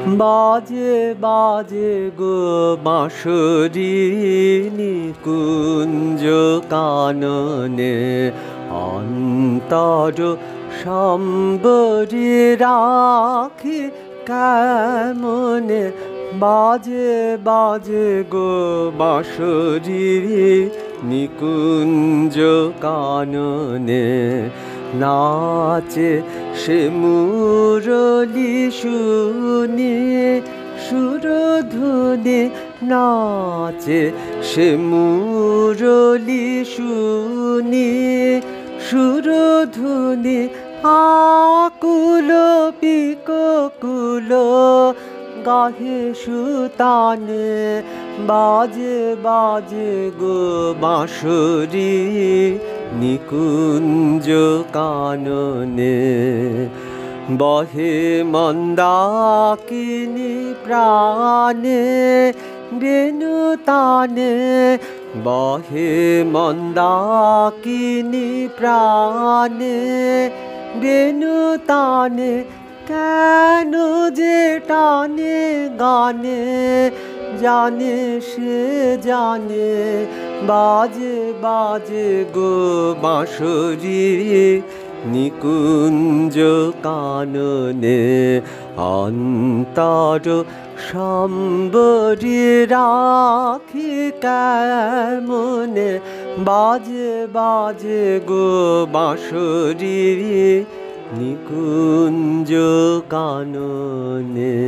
বাজে বাজে গো বাঁশরি নিকুঞ্জ কাননে অন্তর সম্বরি রাখি কেমনে। বাজে বাজে গো বাঁশরি নিকুঞ্জ কাননে নাচে সে মুরলি শুনি সুরধুনি নাচে সে মুরলি শুনি সুরধুনি আকুল পিককুল গাহে সুতানে। বাজে বাজে গো বাঁশরি নিকুঞ্জ কাননে বহে মন্দাকিনী প্রাণে বেণু তানে। বহে মন্দাকিনী প্রাণে বেণু তানে কেন যে টানে গানে জানে সে জানে। বাজে বাজে গো বাঁশরি নিকুঞ্জ কাননে অন্তর সম্বরি রাখি কেমনে। বাজে বাজে গো বাঁশরি নিকুঞ্জ কাননে।